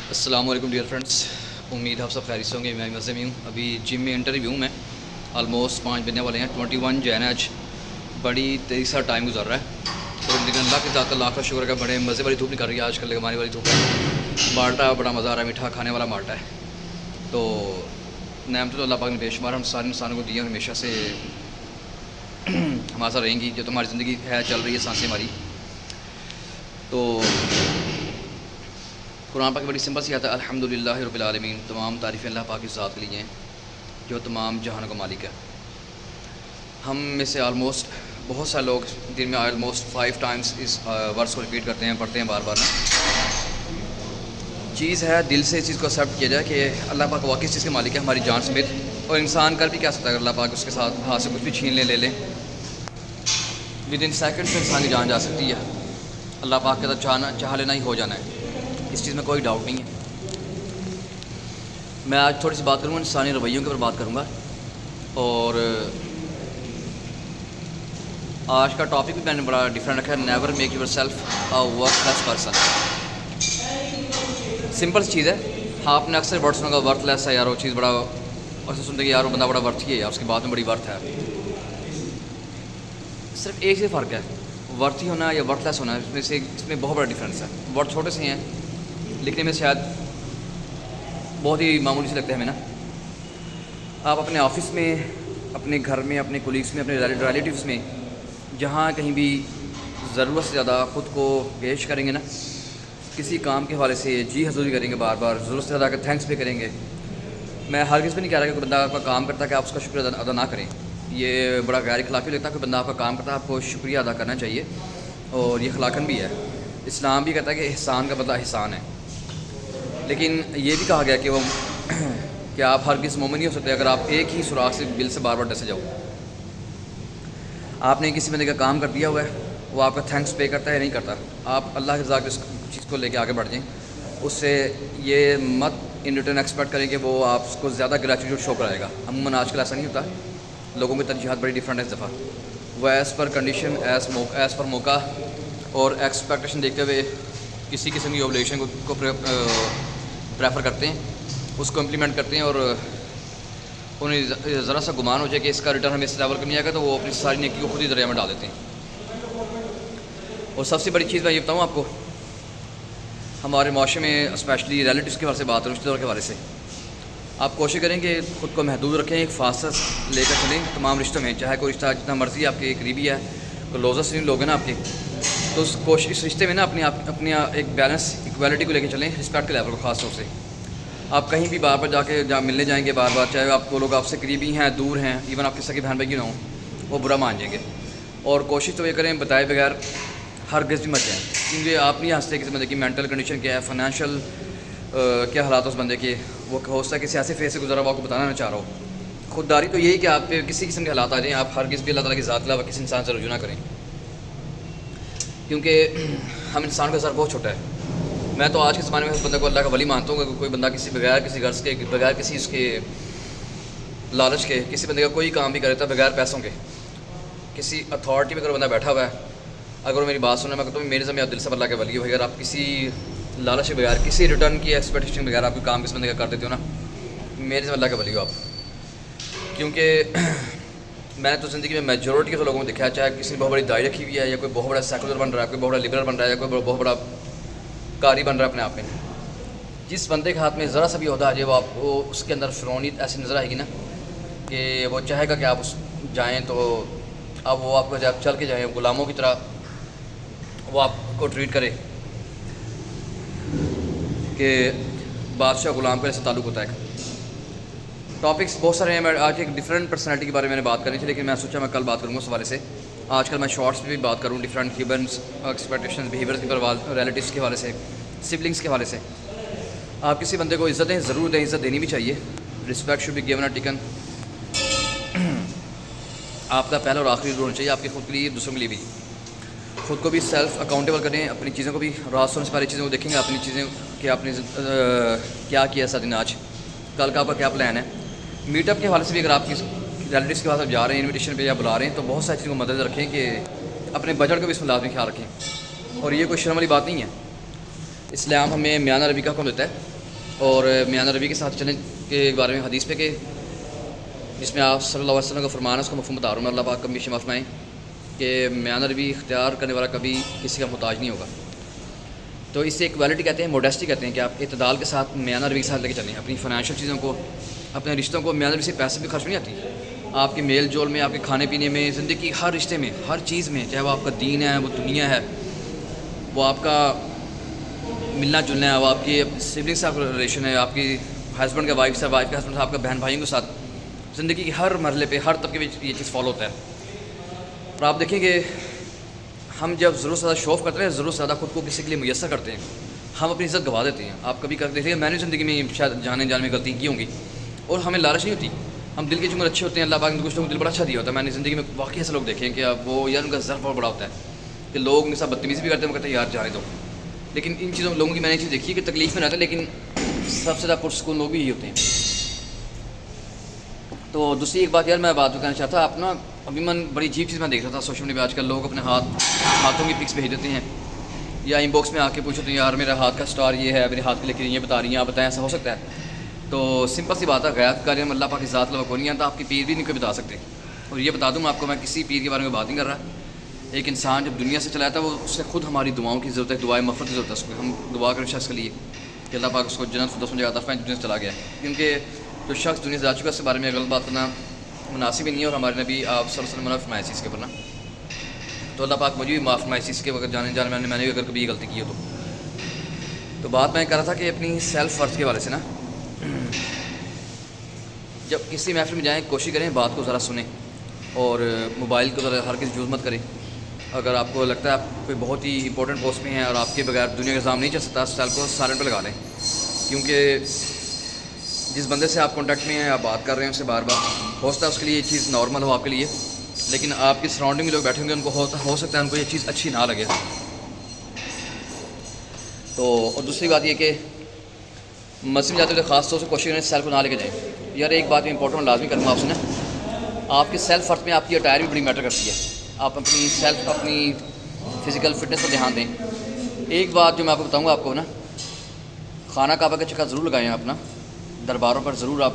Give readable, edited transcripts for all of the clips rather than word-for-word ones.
السلام علیکم dear friends, امید آپ سب خیریت سے ہوں گے۔ میں مزے میں ہوں۔ ابھی جم میں انٹرویو ہوں میں، آلموسٹ 5 بجنے والے ہیں۔ 21 جو ہے نا آج بڑی تیزی سے ٹائم گزر رہا ہے، تو لیکن اللہ کے ذات کا لاکھ شکر ہے، بڑے مزے والی دھوپ نکل رہی ہے آج کل، ہماری والی دھوپ ہے۔ مالٹا بڑا مزہ آ رہا ہے، میٹھا کھانے والا مالٹا ہے۔ تو نعمت تو اللہ پاک نے بے شمار ہم سارے انسانوں کو دی ہیں، ہمیشہ سے ہمارے ساتھ رہیں گی۔ جو تمہاری زندگی ہے چل رہی ہے، سانسیں ہماری، تو قرآن پاک کی بڑی سمپل سی آتا ہے، الحمدللہ رب العالمین، تمام تعریفیں اللہ پاک کی ذات کے لیے ہیں جو تمام جہانوں کا مالک ہے۔ ہم میں سے آلموسٹ بہت سارے لوگ دن میں آلموسٹ 5 ٹائمز اس ورڈس کو ریپیٹ کرتے ہیں، پڑھتے ہیں بار بار نا۔ چیز ہے دل سے اس چیز کو ایکسیپٹ کیا جائے کہ اللہ پاک واقعی اس چیز کے مالک ہے، ہماری جان سمیت، اور انسان کر بھی کیا سکتا ہے اگر اللہ پاک اس کے ساتھ ہاتھ سے کچھ بھی چھین لے لے ود ان سیکنڈ سے انسان کی جان جا سکتی ہے۔ اللہ پاک کے ساتھ چاہ لینا ہی ہو جانا ہے، اس چیز میں کوئی ڈاؤٹ نہیں ہے۔ میں آج تھوڑی سی بات کروں گا انسانی رویوں کے اوپر بات کروں گا، اور آج کا ٹاپک بھی میں نے بڑا ڈفرینٹ رکھا ہے، never make yourself a worthless person. Simple سی چیز ہے، آپ نے اکثر ورڈ سنا ہوگا ورتھ لیس ہے یار، وہ چیز بڑا ایسے سنتے کہ یار وہ بندہ بڑا ورتھ ہی ہے یار، اس کے بعد میں بڑی ورتھ ہے۔ صرف ایک سے فرق ہے، ورتھ ہی ہونا یا ورتھ لیس ہونا، اس میں بہت بڑا ڈفرینس ہے۔ ورڈ چھوٹے سے ہیں، لکھنے میں شاید بہت ہی معمولی سے لگتے ہیں ہمیں نا۔ آپ اپنے آفس میں، اپنے گھر میں، اپنے کولیگس میں، اپنے ریلیٹیوز میں، جہاں کہیں بھی ضرورت سے زیادہ خود کو پیش کریں گے نا، کسی کام کے حوالے سے جی حضوری کریں گے، بار بار ضرورت سے زیادہ کہ تھینکس پہ کریں گے۔ میں ہرگز بھی نہیں کہہ رہا کہ کوئی بندہ آپ کا کام کرتا ہے کہ آپ اس کا شکریہ ادا نہ کریں، یہ بڑا غیر اخلاقی لگتا ہے۔ کوئی بندہ آپ کا کام کرتا ہے، آپ کو شکریہ ادا کرنا چاہیے، اور یہ اخلاقاً بھی ہے۔ اسلام بھی کہتا ہے کہ احسان کا بدلہ احسان ہے، لیکن یہ بھی کہا گیا کہ وہ کہ آپ ہرگز مومن نہیں ہو سکتے اگر آپ ایک ہی سوراخ سے بل سے بار بار ڈسے جاؤ۔ آپ نے کسی بندے کا کام کر دیا ہوا ہے، وہ آپ کا تھینکس پے کرتا ہے یا نہیں کرتا، آپ اللہ کے ذات اس چیز کو لے کے آگے بڑھ جائیں، اس سے یہ مت ان ریٹرن ایکسپیکٹ کریں کہ وہ آپ کو زیادہ گریٹیٹیوڈ شو کرائے گا۔ عموماً آج کل ایسا نہیں ہوتا، لوگوں کی ترجیحات بڑی ڈفرینٹ ہے اس دفعہ۔ وہ as per condition, as per موقع اور ایکسپیکٹیشن دیکھتے ہوئے کسی قسم کی اوبلیشن کو پریفر کرتے ہیں، اس کو امپلیمنٹ کرتے ہیں، اور انہیں ذرا سا گمان ہو جائے کہ اس کا ریٹرن ہمیں اس لیول کا نہیں آئے گا، تو وہ اپنی ساری نیکی کو خود ہی دریا میں ڈال دیتے ہیں۔ اور سب سے بڑی چیز میں یہ بتاؤں آپ کو، ہمارے معاشرے میں اسپیشلی ریلیٹیوز کے حوالے سے بات کروں، رشتے دار کے حوالے سے، آپ کوشش کریں کہ خود کو محدود رکھیں، ایک فاصلہ لے کر چلیں تمام رشتوں میں، چاہے کوئی رشتہ جتنا مرضی آپ کے قریبی ہے، کلوزسٹ لوگ ہیں نا آپ کے، تو اس رشتے میں نا اپنی ایک بیلنس، ایکویلٹی کو لے کے چلیں، رسپیکٹ کے لیول کو خاص طور سے۔ آپ کہیں بھی بار بار جا کے ملنے جائیں گے بار بار، چاہے آپ وہ لوگ آپ سے قریبی ہیں، دور ہیں، ایون آپ کے سگے بہن بھائی کیوں نہ ہوں، وہ برا مان جائیں گے۔ اور کوشش تو یہ کریں بتائے بغیر ہرگز بھی مت جائیں، کیونکہ آپ نہیں ہنستے کسی بندے کی مینٹل کنڈیشن کیا ہے، فائنینشیل کیا حالات اس بندے کے، وہ ہو سکتا ہے کسی ایسے فیس سے گزرا ہوا آپ کو بتانا نہ چاہ رہا ہو۔ خودداری تو یہی کہ آپ پہ کسی قسم کے حالات آ جائیں، آپ ہرگز بھی اللہ تعالیٰ کی ذات کے علاوہ کسی انسان سے رجوع نہ کریں، کیونکہ ہم انسان کا سر بہت چھوٹا ہے۔ میں تو آج کے زمانے میں اس بندے کو اللہ کا ولی مانتا ہوں کہ کوئی بندہ کسی بغیر کسی غرض کے، بغیر کسی اس کے لالچ کے، کسی بندے کا کوئی کام بھی کرتا ہے بغیر پیسوں کے، کسی اتھارٹی میں اگر بندہ بیٹھا ہوا ہے، اگر وہ میری بات سننا، میں کہتا ہوں میرے ذمہ آپ دل سے اللہ کے ولی ہو، اگر آپ کسی لالچ کے بغیر، کسی ریٹرن کی ایکسپیکٹیشن کے بغیر آپ کوئی کام کس بندے کا کر دیتے ہو نا، میرے ذمہ اللہ کے ولی ہو آپ۔ کیونکہ میں نے تو زندگی میں میجورٹی کے لوگوں کو دیکھا ہے، چاہے کسی نے بہت بڑی داڑھی رکھی ہوئی ہے، یا کوئی بہت بڑا سیکولر بن رہا ہے، کوئی بہت بڑا لبرل بن رہا ہے، یا کوئی بہت بڑا قاری بن رہا ہے اپنے آپ میں، جس بندے کے ہاتھ میں ذرا سا بھی عہدہ آ جائے، وہ آپ کو اس کے اندر فرونیت ایسی نظر آئے گی نا کہ وہ چاہے گا کہ آپ جائیں، تو اب وہ آپ کو جب چل کے جائیں غلاموں کی طرح وہ آپ کو ٹریٹ کرے، کہ بادشاہ غلام کا ایسا تعلق ہوتا ہے۔ ٹاپکس بہت سارے ہیں، میں آج ایک ڈفرینٹ پرسنالٹی کے بارے میں نے بات کرنی تھی، لیکن میں سوچا میں کل بات کروں گا اس حوالے سے۔ آج کل میں شارٹس پہ بھی بات کروں، ڈفرینٹ ہیومنس ایکسپیکٹیشن بیہیویئر کے ریلیٹیوس کے حوالے سے، سبلنگس کے حوالے سے۔ آپ کسی بندے کو عزت دیں، ضرور دیں، عزت دینی بھی چاہیے، respect should be given and taken. آپ کا پہلا اور آخری رول ہونا چاہیے، آپ کے خود کے لیے، دوسروں کے لیے بھی۔ خود کو بھی سیلف اکاؤنٹیبل کریں، اپنی چیزوں کو بھی، رات سونے سے پہلے چیزوں کو دیکھیں گے، اپنی چیزیں کہ آپ نے کیا کیا ایسا دن، آج کل کا آپ کا کیا پلان ہے۔ میٹ اپ کے حوالے سے بھی اگر آپ کی ریلیٹیوس کے پاس جا رہے ہیں انویٹیشن پہ یا بلا رہے ہیں، تو بہت ساری چیزوں کو مدد رکھیں کہ اپنے بجٹ کا بھی اس میں لازمی خیال رکھیں، اور یہ کوئی شرم والی بات نہیں ہے۔ اسلام ہمیں میاں نبی کا حکم دیتا ہے اور میاں نبی کے ساتھ چلنے کے بارے میں حدیث پہ کہ جس میں آپ صلی اللہ علیہ وسلم کا فرمان ہے، اس کو مفہوم بتا رہا ہوں میں، اللہ پاک کبھی شفا فرمائیں کہ میاں نبی اختیار کرنے والا کبھی کسی کا محتاج نہیں ہوگا. تو اس سے ایکویلٹی کہتے ہیں، موڈیسٹی کہتے ہیں کہ آپ اعتدال کے ساتھ میاں نبی کے ساتھ لے کے چلیں. اپنی فائنینشیل چیزوں کو، اپنے رشتوں کو میاں نبی سے پیسے بھی خرچ نہیں آتی. آپ کے میل جول میں، آپ کے کھانے پینے میں، زندگی کی ہر رشتے میں، ہر چیز میں، چاہے وہ آپ کا دین ہے، وہ دنیا ہے، وہ آپ کا ملنا جلنا ہے، وہ آپ کی سبلنگ سے آپ کا ریلیشن ہے، آپ کی ہسبینڈ کا وائف سے، وائف کا ہسبینڈ سے، آپ کا بہن بھائیوں کے ساتھ، زندگی کی ہر مرحلے پہ، ہر طبقے میں یہ چیز فالو ہوتا ہے. اور آپ دیکھیں کہ ہم جب ضرورت سے زیادہ شوف کرتے ہیں، ضرورت سے زیادہ خود کو کسی کے لیے میسر کرتے ہیں، ہم اپنی عزت گوا دیتے ہیں. آپ کبھی کر دیکھیں، میں نے زندگی میں شاید جانے میں غلطی کی ہوں گی، اور ہمیں لالچ نہیں ہوتی. ہم دل کے جمل اچھے ہوتے ہیں، اللہ پاک نے کچھ لوگوں کو دل بڑا اچھا دیا ہوتا ہے. میں نے زندگی میں واقعی ایسے لوگ دیکھے ہیں کہ اب وہ یار ان کا ظرف بہت بڑا ہوتا ہے کہ لوگ ان کے ساتھ بدتمیزی بھی کرتے ہیں، وہ کہتے ہیں یار جانے دو. لیکن ان چیزوں لوگوں کی میں نے یہ چیز دیکھی ہے کہ تکلیف میں رہتے ہیں، لیکن سب سے زیادہ پرسکون لوگ بھی یہی ہوتے ہیں. تو دوسری ایک بات یار میں بات کہنا چاہتا، آپ نا ابھی میں بڑی عجیب چیز میں دیکھ رہا تھا سوشل میڈیا پہ. آج کل لوگ اپنے ہاتھوں کی پکس بھیج دیتے ہیں، یا ان باکس میں آ کے پوچھتے ہیں یار میرا ہاتھ کا سٹار یہ ہے، میرے ہاتھ کے لے کے یہ بتا رہی ہیں، آپ بتائیں ایسا ہو سکتا ہے؟ تو سمپل سی بات ہے، غیرت کاری اللہ پاک کی ذات لوگ کو نہیں آتا، آپ کی پیر بھی نہیں کوئی بتا سکتے. اور یہ بتا دوں میں آپ کو، میں کسی پیر کے بارے میں بات نہیں کر رہا. ایک انسان جب دنیا سے چلا جاتا ہے، وہ اس سے خود ہماری دعاؤں کی ضرورت ہے، دعائیں مغفرت کی ضرورت ہے. اس کو ہم دعا کریں شخص کے لیے کہ اللہ پاک اس کو جنت فردوس میں جگہ عطا فرمائے دنیا سے چلا گیا ہے. کیونکہ جو شخص دنیا سے جا چکا ہے اس کے بارے میں غلط بات کرنا مناسب ہی نہیں ہے، اور ہمارے نبی آپ صلی اللہ علیہ وسلم نے فرمایا اس چیز کے اوپر نا. تو اللہ پاک مجھے بھی معاف فرمائے اس چیز کے وقت جانے میں نے بھی اگر کبھی یہ غلطی کی ہو تو بات میں کر رہا تھا کہ اپنی سیلف ورتھ کے حوالے سے نا، جب کسی محفل میں جائیں کوشش کریں بات کو ذرا سنیں، اور موبائل کو ذرا ہر کسی یوز مت کریں. اگر آپ کو لگتا ہے آپ کوئی بہت ہی امپورٹنٹ پوسٹ پہ ہیں اور آپ کے بغیر دنیا کا نظام نہیں چل سکتا، سیل کو سائلنٹ پہ لگا لیں. کیونکہ جس بندے سے آپ کانٹیکٹ میں ہیں، آپ بات کر رہے ہیں اس سے بار بار، ہو سکتا ہے اس کے لیے یہ چیز نارمل ہو آپ کے لیے، لیکن آپ کی سراؤنڈنگ میں لوگ بیٹھے ہوں گے ان کو ہو سکتا ہے ان کو یہ چیز اچھی نہ لگے. تو اور دوسری بات یہ کہ مسجد میں جاتے ہوئے خاص طور سے کوشش کریں سیل کو نہ لے کے جائیں. یار ایک بات میں امپورٹنٹ لازمی کروں گا آپ سے نا، آپ کی سیلف ورتھ میں آپ کی اٹائر بھی بڑی میٹر کرتی ہے. آپ اپنی سیلف، اپنی فزیکل فٹنس پر دھیان دیں. ایک بات جو میں آپ کو بتاؤں گا، آپ کو نا خانہ کعبہ کا چکر ضرور لگائیں، اپنا درباروں پر ضرور آپ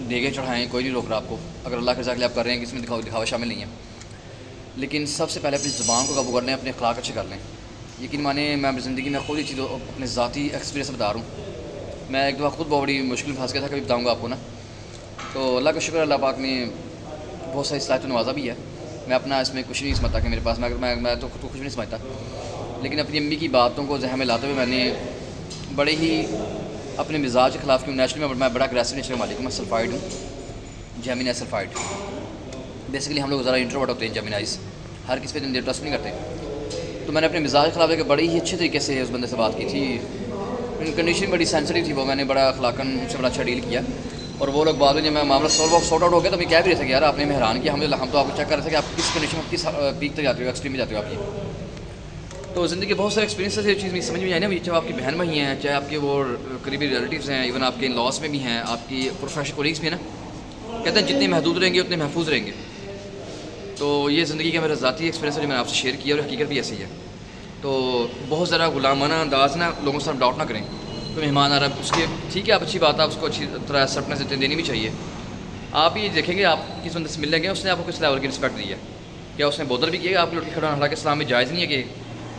دیگیں چڑھائیں، کوئی نہیں روک رہا آپ کو، اگر اللہ کے رضا کے لیے آپ کر رہے ہیں کہ اس میں دکھاوا شامل نہیں ہے. لیکن سب سے پہلے اپنی زبان کو قابو کر لیں، اپنے اخلاق اچھے کر لیں. یقین مانیں میں اپنی زندگی میں خود یہ چیز اپنے ذاتی ایکسپیرینس بتا رہا ہوں. میں ایک دفعہ خود بہت بڑی مشکل میں پھنس گیا تھا، کبھی بتاؤں گا آپ کو نا. تو اللہ کا شکر، اللہ پاک نے بہت ساری صلاحیت نوازا بھی ہے. میں اپنا اس میں کچھ نہیں سمجھتا کہ میرے پاس، میں تو خود کو کچھ نہیں سمجھتا، لیکن اپنی امی کی باتوں کو ذہن میں لاتے ہوئے میں نے بڑے ہی اپنے مزاج کے خلاف کیوں، نیچرلی میں بڑا اگریسو نیچر کا مالک ہوں. میں سلفائڈ ہوں، جیمینائی سلفائڈ. بیسیکلی ہم لوگ ذرا انٹروورٹ ہوتے ہیں جیمینائز، ہر کسی پہ دل ٹرسٹ نہیں کرتے. تو میں نے اپنے مزاج کے خلاف کہ بڑی ہی اچھے طریقے سے اس بندے سے بات کی تھی. کنڈیشن بڑی سینسٹیو تھی، وہ میں نے بڑا اخلاقاً ان سے بڑا اچھا ڈیل کیا. اور وہ لوگ بعد میں جب میں معاملہ سارٹ آؤٹ ہو گیا تو میں کہہ بھی رہے تھے کہ یار آپ نے ہمیں حیران کیا، ہم تو آپ کو چیک کر رہے تھے کہ آپ کس کنڈیشن میں کس پیک تک جاتے ہو، ایکسٹریم میں جاتے ہو آپ. یہ تو زندگی کے بہت سارے ایکسپیرینسز یہ چیز میں سمجھ میں آئی نا. چاہے آپ کی بہن بھائی ہیں، چاہے آپ کے وہ قریبی ریلیٹیوز ہیں، ایون آپ کے ان لاس میں بھی ہیں، آپ کی پروفیشنل کولیگس بھی ہیں نا، کہتے ہیں جتنے محدود رہیں گے اتنے محفوظ رہیں گے. تو یہ زندگی کا میرا ذاتی ایکسپیرینس ہے جو میں نے آپ سے شیئر کیا، اور حقیقت بھی ایسی ہے. تو بہت زیادہ غلامانہ انداز نہ لوگوں سے ڈاؤٹ نہ کریں. کوئی مہمان آ رہا ہے اس کے ٹھیک ہے، آپ اچھی بات ہے، آپ اس کو اچھی طرح ایکسیپٹنس دینی بھی چاہیے. آپ یہ دیکھیں گے آپ کس بندے سے ملیں گے اس نے آپ کو کس لیول کی رسپیکٹ دی ہے. کیا اس نے بودر بھی کیا، آپ لوگ کھڑا، حالانکہ اسلام میں جائز نہیں ہے کہ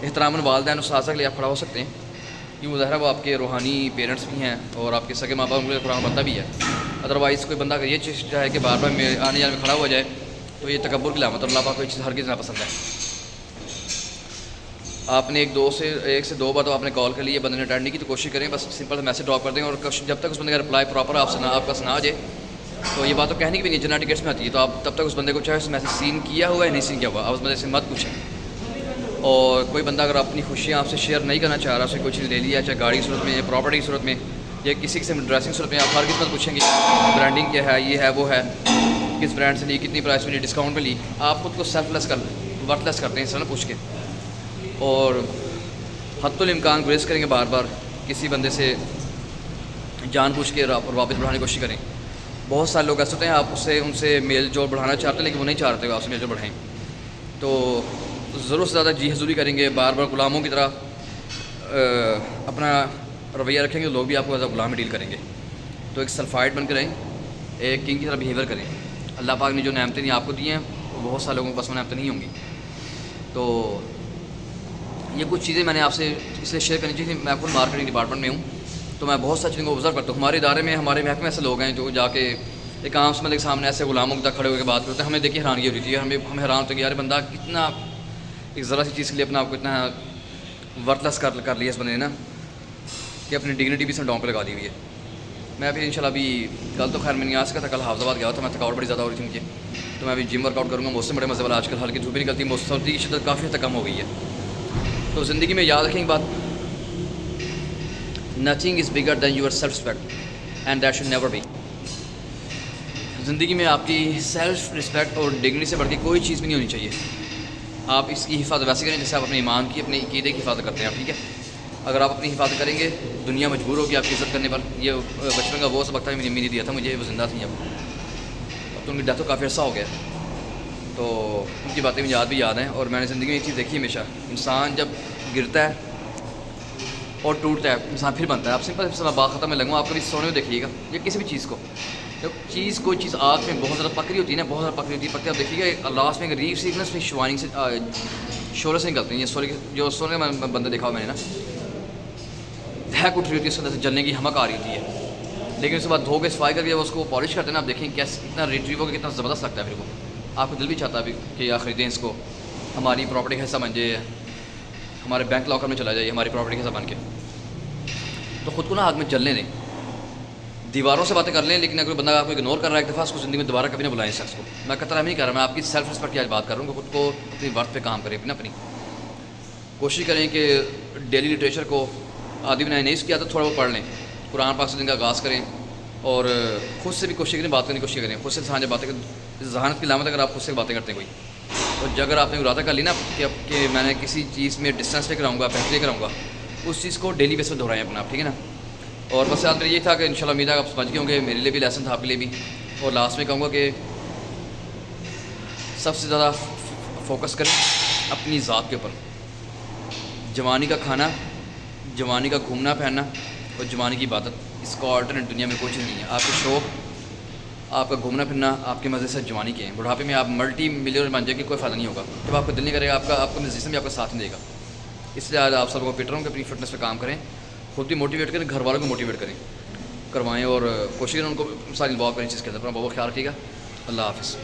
احترام والدین اساتذہ کے لیے آپ کھڑا ہو سکتے ہیں. کیوں ظاہر ہے وہ آپ کے روحانی پیرنٹس بھی ہیں اور آپ کے سگے ماں باپ کے لیے قرآن بنتا بھی ہے. ادروائز کوئی بندہ اگر یہ چیز چاہے کہ بار بار میں آنے جانے میں کھڑا ہو جائے تو یہ تکبر کی علامت، اور اللہ پاک کو یہ چیز ہرگز نہ پسند ہے. آپ نے ایک سے دو بار تو آپ نے کال کر لی ہے، بندے نے اٹینڈ نہیں کی، تو کوشش کریں بس سمپل سے میسج ڈراپ کر دیں. اور جب تک اس بندے کا رپلائی پراپر آپ سے آپ کا سنا آ جائے تو یہ بات تو کہنے کی بھی نہیں، جنرل ٹکٹس میں آتی ہے. تو آپ تب تک اس بندے کو چاہے اس میسج سین کیا ہوا ہے نہیں سین کیا ہوا، آپ اس بندے سے مت پوچھیں. اور کوئی بندہ اگر اپنی خوشیاں آپ سے شیئر نہیں کرنا چاہ رہا، اسے کوئی چیز لے لیا، چاہے گاڑی کی صورت میں، پراپرٹی کی صورت میں، یا کسی سے ڈریسنگ صورت میں، آپ ہر کس مت پوچھیں گے برانڈنگ کیا ہے، یہ ہے وہ ہے، کس برانڈ سے لی، کتنی پرائس میں لی، ڈسکاؤنٹ میں لی. آپ خود کو سیلف لیس ورتھ لیس کرتے ہیں اس طرح پوچھ کے، اور حتی الامکان گریز کریں گے بار بار کسی بندے سے جان پوچھ کے اور واپس بڑھانے کی کوشش کریں. بہت سارے لوگ ایسے ہوتے ہیں آپ ان سے میل جول بڑھانا چاہتے ہیں لیکن وہ نہیں چاہتے کہ آپ سے میل جول بڑھائیں. تو ضرورت سے زیادہ جی حضوری کریں گے، بار بار غلاموں کی طرح اپنا رویہ رکھیں گے تو لوگ بھی آپ کو ایز اے غلام ڈیل کریں گے. تو ایک سلفائڈ بن کے رہیں, ایک کنگ کی طرح بیہیویئر کریں. اللہ پاک نے جو نعمتیں نہیں آپ کو دی ہیں وہ بہت سارے لوگوں کے پاس وہ نعمتیں نہیں ہوں گی. تو یہ کچھ چیزیں میں نے آپ سے اس لیے شیئر کرنی چاہیے. میں خود مارکیٹنگ ڈپارٹمنٹ میں ہوں, تو میں بہت ساری چیزوں کو آبزرو کرتا ہوں. ہمارے ادارے میں, ہمارے محکمے میں ایسے لوگ ہیں جو جا کے ایک عام سمجھ کے سامنے ایسے غلاموں کے تک کھڑے ہو کے بات کرتے ہیں. ہمیں دیکھیے حیرانگی ہو رہی تھی, ہمیں حیران ہوتے ہیں کہ یار بندہ کتنا ایک ذرا سی چیز کے لیے اپنا آپ کو اتنا ورتھ کر لیا اس بندے نے نا, کہ اپنی ڈگنیٹی بھی اس نے ڈاؤن پہ لگا دی ہوئی ہے. میں ابھی ان شاء اللہ ابھی کل تو خیر میں نہیں آ سکا تھا, کل حافظ آباد گیا تھا, میں تھکاوٹ بڑی زیادہ ہو رہی تھی مجھے, تو میں ابھی جم ورک آؤٹ کروں گا. موسم بڑے مزے والا, آج کل ہلکی دھوپ بھی نکلتی ہے, سردی کی شدت کافی حد تک کم ہو گئی ہے. تو زندگی میں یاد رکھیں ایک بات, nothing is bigger than your self respect and that should never be. زندگی میں آپ کی سیلف رسپیکٹ اور ڈگنیٹی سے بڑھ کے کوئی چیز بھی نہیں ہونی چاہیے. آپ اس کی حفاظت ویسے کریں جیسے آپ اپنے ایمان کی, اپنے عقیدے کی حفاظت کرتے ہیں. ٹھیک ہے, اگر آپ اپنی حفاظت کریں گے دنیا مجبور ہوگی آپ کی عزت کرنے پر. یہ بچپن کا وہ سبق تھا, میری امی نے دیا تھا مجھے, وہ زندہ تھیں اب تو ان کی ڈیتھ تو کافی عرصہ ہو گیا, تو ان کی باتیں مجھے یاد ہیں. اور میں نے زندگی میں ایک چیز دیکھی ہمیشہ, انسان جب گرتا ہے اور ٹوٹتا ہے انسان پھر بنتا ہے. آپ سمپل بات ختم میں لگوں, آپ کبھی سونے میں دیکھیے گا یا کسی بھی چیز کو, جب کوئی چیز آگ میں بہت زیادہ پکڑی ہوتی ہے نا, بہت زیادہ پکڑی ہوتی ہے پکڑی, آپ دیکھیے گا لاسٹ میں ایک ریف سی اس میں شوائنگ سے شورے سے نکلتے ہیں. یہ جو سونے کا بندہ دیکھا میں نے نا, دھیک اٹھ رہی ہوتی ہے, اس کے اندر سے جلنے کی ہمک آ رہی ہوتی ہے, لیکن اس کے بعد دھو کے صفائی کر کے اس کو پالش کرتے ہیں نا, آپ دیکھیں کیسے اتنا ریٹریو کا کتنا زبردست لگتا ہے. پھر وہ آپ کو دل بھی چاہتا ہے کہ یا خریدیں اس کو, ہماری پراپرٹی کا حصہ بن جائے, ہمارے بینک لاکر میں چلا جائے ہماری پراپرٹی کا حصہ بن کے. تو خود کو نا آگ میں جلنے دیں, دیواروں سے باتیں کر لیں, لیکن اگر بندہ آپ کو اگنور کر رہا ہے ایک دفعہ, اس کو زندگی میں دوبارہ کبھی نہ بلائیں اس شخص کو. میں قطرہ نہیں کر رہا, میں آپ کی سیلف رسپیکٹ کی آج بات کر رہا ہوں کہ خود کو اپنی ورتھ پہ کام کریں. اپنی کوشش کریں کہ ڈیلی لٹریچر کو آدھی بنائیں, نہیں اس کی عادت تھوڑا بہت پڑھ لیں, قرآن پاک سے دن کا آغاز کریں, اور خود سے بھی کوشش کریں بات کرنے کی کوشش کریں. خود سے ذہان باتیں, ذہانت کی علامت اگر آپ خود سے باتیں کرتے ہیں کوئی, اور اگر آپ نے ارادہ کر لی نا کہ میں نے کسی چیز میں ڈسٹینس لے کر آؤں گا, بہتری لے کر آؤں گا, اس چیز کو ڈیلی بیس پہ دہرائیں اپنا آپ. ٹھیک ہے نا, اور بس یاد میرا یہ تھا کہ انشاءاللہ امید ہے آپ سمجھ گئے ہوں گے, میرے لیے بھی لیسن تھا, آپ کے لیے بھی. اور لاسٹ میں کہوں گا کہ سب سے زیادہ فوکس کریں اپنی ذات کے اوپر. جوانی کا کھانا, جوانی کا گھومنا پھرنا اور جوانی کی عبادت, اس کا آلٹرنیٹ دنیا میں کوئی چیز نہیں ہے. آپ کے شوق, آپ کا گھومنا پھرنا آپ کے مزے سے جوانی کے ہیں. بڑھاپے میں آپ ملٹی ملینئر بن جائیں گے, کوئی فائدہ نہیں ہوگا. جب آپ کو دل نہیں کرے گا, آپ کو جسم بھی آپ کا ساتھ نہیں دے گا. اس لیے آج آپ سب کو فٹ رہوں کہ اپنی فٹنس پہ کام کریں, خود بھی موٹیویٹ کریں, گھر والوں کو موٹیویٹ کروائیں, اور کوشش کریں ان کو ساری انوالو کریں چیز کے اندر. اپنا بہت خیال رکھیے گا. اللہ حافظ.